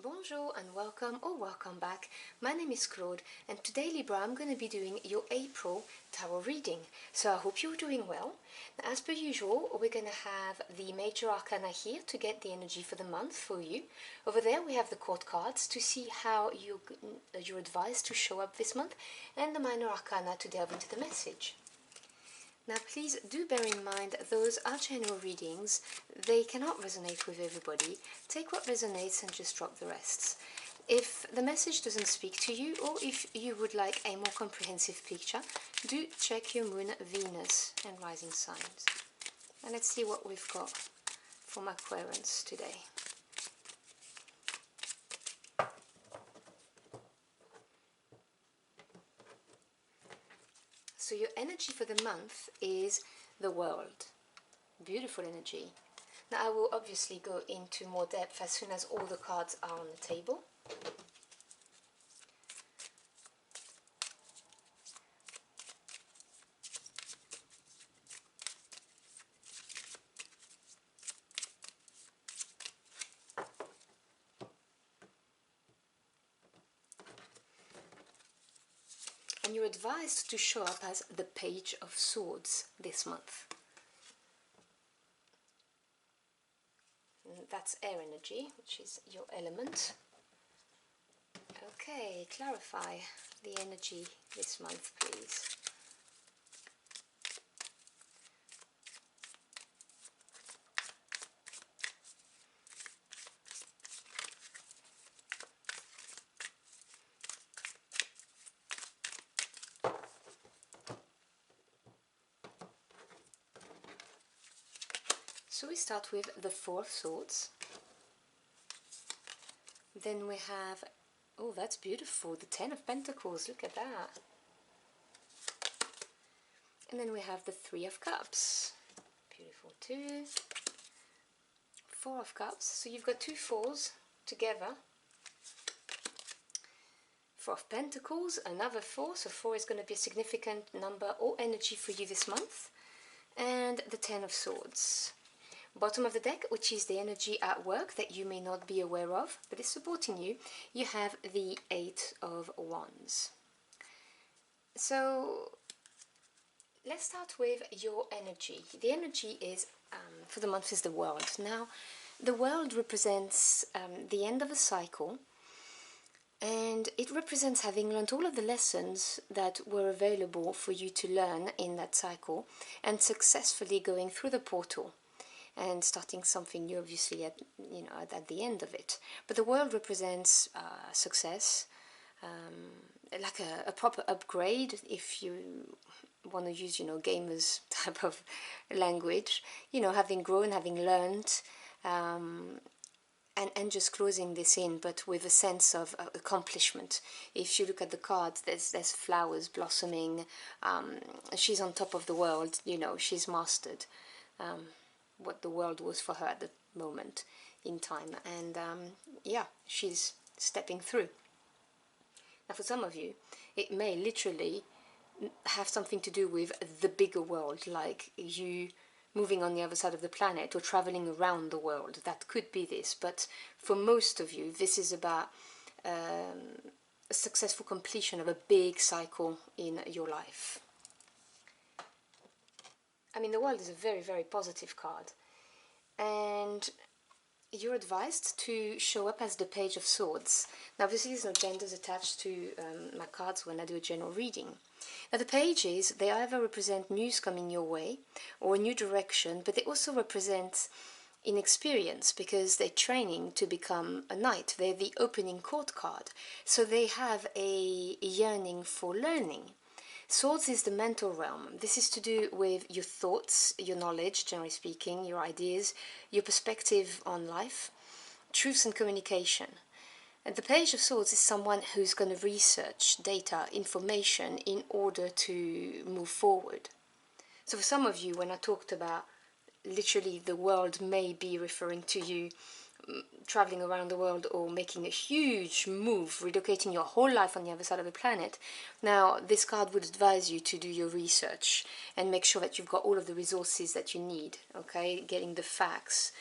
Bonjour and welcome or welcome back. My name is Claude and today Libra I'm going to be doing your April tarot reading. So I hope you're doing well. Now, as per usual, we're going to have the major arcana here to get the energy for the month for you. Over there we have the court cards to see how you're advised to show up this month, and the minor arcana to delve into the message. Now please do bear in mind those are general readings, they cannot resonate with everybody. Take what resonates and just drop the rest. If the message doesn't speak to you, or if you would like a more comprehensive picture, do check your moon, Venus and rising signs. And let's see what we've got from Aquarians today. So your energy for the month is the world. Beautiful energy. Now I will obviously go into more depth as soon as all the cards are on the table. And you're advised to show up as the Page of Swords this month. And that's air energy, which is your element. Okay, clarify the energy this month, please. So we start with the Four of Swords. Then we have, oh that's beautiful, the Ten of Pentacles, look at that. And then we have the Three of Cups, beautiful too. Four of Cups, so you've got two fours together. Four of Pentacles, another four, so four is going to be a significant number or energy for you this month. And the Ten of Swords. Bottom of the deck, which is the energy at work that you may not be aware of, but is supporting you, you have the Eight of Wands. So let's start with your energy. The energy is, for the month, is the world. Now, the world represents the end of a cycle, and it represents having learned all of the lessons that were available for you to learn in that cycle, and successfully going through the portal and starting something new, obviously, at the end of it. But the world represents success, like a proper upgrade, if you want to use, gamers type of language, having grown, having learned, and just closing this in, but with a sense of accomplishment. If you look at the cards, there's flowers blossoming, she's on top of the world, she's mastered what the world was for her at the moment in time, and yeah, she's stepping through. Now for some of you, it may literally have something to do with the bigger world, like you moving on the other side of the planet or traveling around the world. That could be this, but for most of you, this is about a successful completion of a big cycle in your life. I mean, the world is a very, very positive card, and you're advised to show up as the Page of Swords. Now, obviously, there's no genders attached to my cards when I do a general reading. Now, the pages, they either represent news coming your way or a new direction, but they also represent inexperience because they're training to become a knight. They're the opening court card, so they have a yearning for learning. Swords is the mental realm. This is to do with your thoughts, your knowledge, generally speaking, your ideas, your perspective on life, truths and communication. And the Page of Swords is someone who's going to research data, information in order to move forward. So for some of you, when I talked about literally the world may be referring to you traveling around the world or making a huge move, relocating your whole life on the other side of the planet. Now, this card would advise you to do your research and make sure that you've got all of the resources that you need, okay? Getting the facts,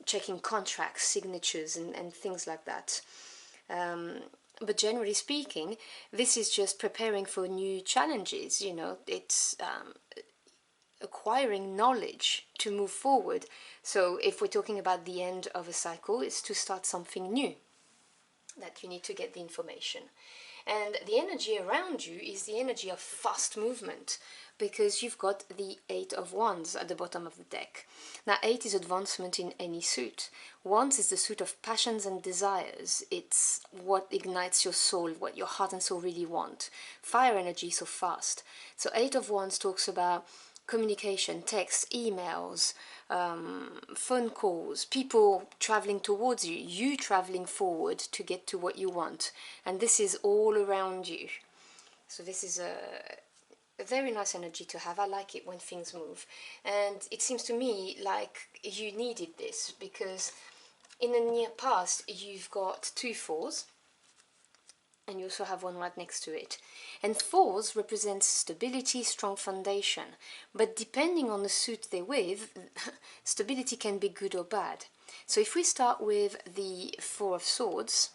checking contracts, signatures, and things like that. But generally speaking, this is just preparing for new challenges. You know, it's acquiring knowledge to move forward. So if we're talking about the end of a cycle, it's to start something new, that you need to get the information. And the energy around you is the energy of fast movement, because you've got the Eight of Wands at the bottom of the deck. Now, 8 is advancement in any suit. Wands is the suit of passions and desires. It's what ignites your soul, what your heart and soul really want. Fire energy, so fast. So 8 of Wands talks about communication, text, emails, phone calls, people traveling towards you, you traveling forward to get to what you want. And this is all around you. So this is a very nice energy to have. I like it when things move. And it seems to me like you needed this, because in the near past you've got 2 4s, and you also have one right next to it. And 4s represent stability, strong foundation. But depending on the suit they're with, stability can be good or bad. So if we start with the 4 of Swords,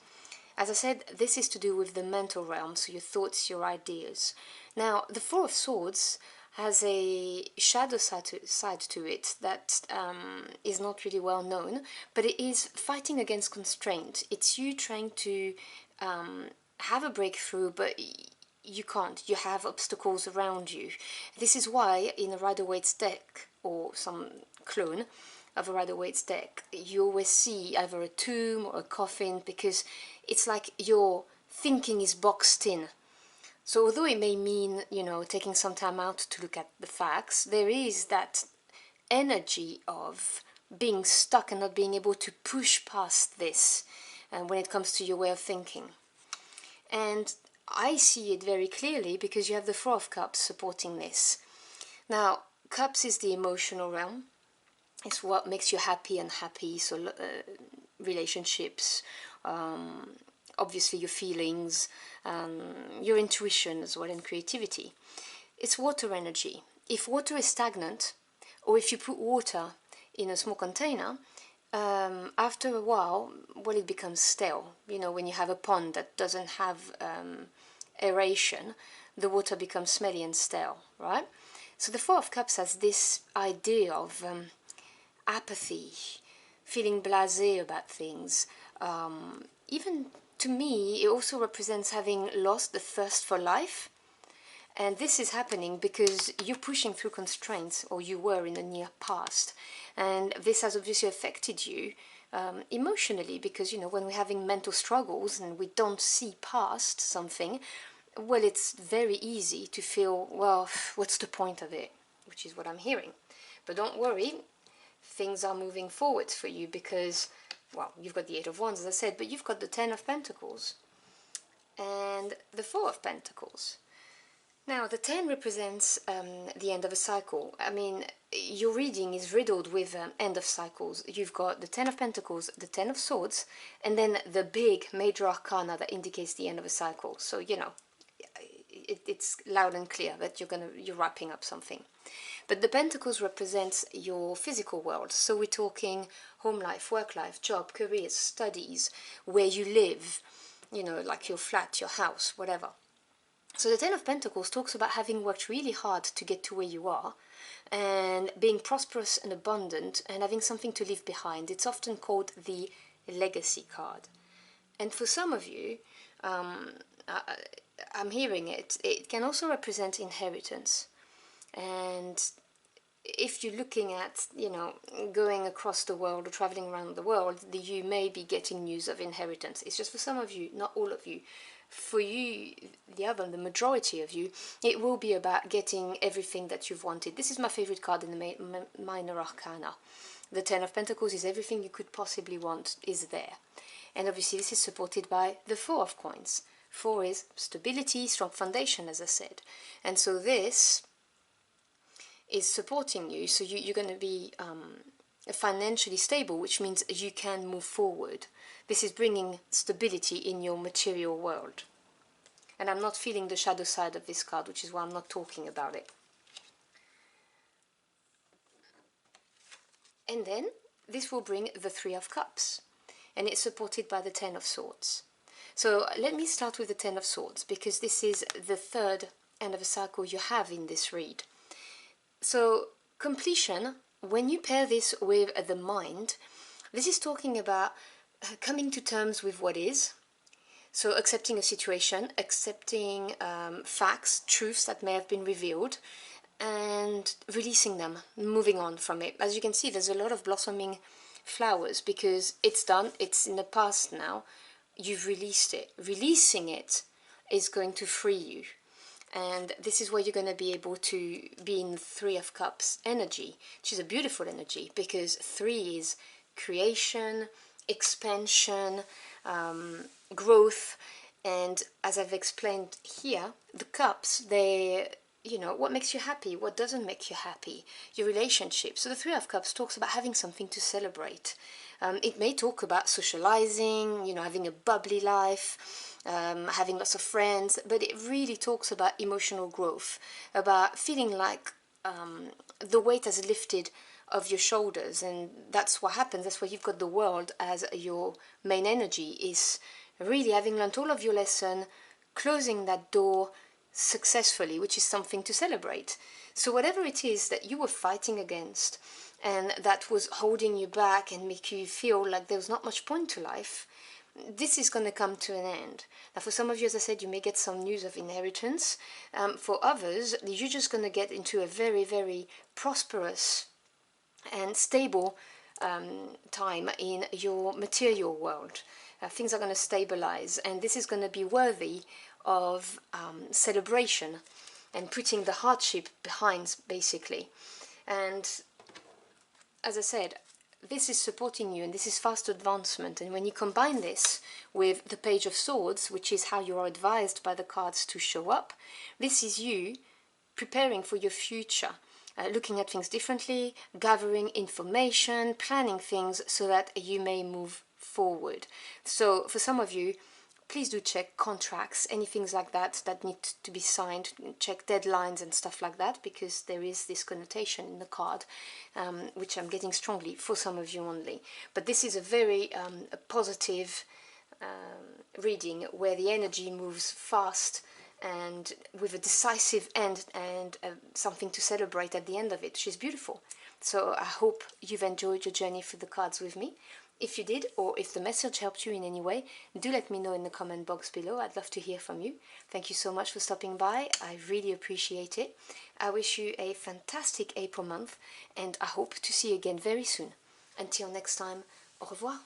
as I said, this is to do with the mental realm, so your thoughts, your ideas. Now, the 4 of Swords has a shadow side to it that is not really well known, but it is fighting against constraint. It's you trying to have a breakthrough, but you can't. You have obstacles around you. This is why in a Rider-Waite's deck, or some clone of a Rider-Waite's deck, you always see either a tomb or a coffin, because it's like your thinking is boxed in. So although it may mean, you know, taking some time out to look at the facts, there is that energy of being stuck and not being able to push past this when it comes to your way of thinking. And I see it very clearly because you have the 4 of Cups supporting this. Now, Cups is the emotional realm. It's what makes you happy and happy, so relationships, obviously your feelings, your intuition as well, and creativity. It's water energy. If water is stagnant, or if you put water in a small container, after a while, well, it becomes stale. You know, when you have a pond that doesn't have aeration, the water becomes smelly and stale, right? So the 4 of Cups has this idea of apathy, feeling blasé about things. Even to me, it also represents having lost the thirst for life. And this is happening because you're pushing through constraints, or you were in the near past. And this has obviously affected you emotionally, because, you know, when we're having mental struggles and we don't see past something, well, it's very easy to feel, well, what's the point of it? Which is what I'm hearing. But don't worry, things are moving forward for you, because, well, you've got the 8 of Wands, as I said, but you've got the 10 of Pentacles and the 4 of Pentacles. Now, the 10 represents the end of a cycle. I mean, your reading is riddled with end of cycles. You've got the 10 of Pentacles, the 10 of Swords, and then the big major arcana that indicates the end of a cycle. So, you know, it's loud and clear that you're wrapping up something. But the Pentacles represents your physical world. So we're talking home life, work life, job, careers, studies, where you live, you know, like your flat, your house, whatever. So the 10 of Pentacles talks about having worked really hard to get to where you are, and being prosperous and abundant, and having something to leave behind. It's often called the legacy card. And for some of you, I'm hearing it can also represent inheritance. And if you're looking at, you know, going across the world or traveling around the world, you may be getting news of inheritance. It's just for some of you, not all of you. For you, the majority of you, it will be about getting everything that you've wanted. This is my favorite card in the minor arcana. The 10 of Pentacles is everything you could possibly want is there. And obviously this is supported by the 4 of Coins. 4 is stability, strong foundation, as I said. And so this is supporting you, so you're going to be financially stable, which means you can move forward. This is bringing stability in your material world. And I'm not feeling the shadow side of this card, which is why I'm not talking about it. And then this will bring the Three of Cups, and it's supported by the Ten of Swords. So let me start with the Ten of Swords, because this is the third end of a cycle you have in this read. So completion, when you pair this with the mind, this is talking about coming to terms with what is. So accepting a situation, accepting facts, truths that may have been revealed, and releasing them, moving on from it. As you can see, there's a lot of blossoming flowers because it's done, it's in the past now, you've released it. Releasing it is going to free you. And this is where you're going to be able to be in Three of Cups energy, which is a beautiful energy because 3 is creation, expansion, growth, and as I've explained here, the cups, they, you know, what makes you happy, what doesn't make you happy, your relationship. So the Three of Cups talks about having something to celebrate. It may talk about socializing, you know, having a bubbly life, having lots of friends, but it really talks about emotional growth, about feeling like the weight has lifted of your shoulders, and that's what happens. That's why you've got the world as your main energy, is really having learned all of your lesson, closing that door successfully, which is something to celebrate. So whatever it is that you were fighting against and that was holding you back and make you feel like there was not much point to life, this is going to come to an end. Now for some of you, as I said, you may get some news of inheritance. For others, you're just going to get into a very, very prosperous and stable time in your material world. Things are going to stabilize, and this is going to be worthy of celebration and putting the hardship behind, basically. And as I said, this is supporting you, and this is fast advancement. And when you combine this with the Page of Swords, which is how you are advised by the cards to show up, this is you preparing for your future. Looking at things differently, gathering information, planning things so that you may move forward. So for some of you, please do check contracts, anything like that that need to be signed, check deadlines and stuff like that, because there is this connotation in the card, which I'm getting strongly for some of you only. But this is a very positive reading where the energy moves fast and with a decisive end and something to celebrate at the end of it, which is beautiful. So I hope you've enjoyed your journey through the cards with me. If you did, or if the message helped you in any way, do let me know in the comment box below. I'd love to hear from you. Thank you so much for stopping by. I really appreciate it. I wish you a fantastic April month, and I hope to see you again very soon. Until next time, au revoir.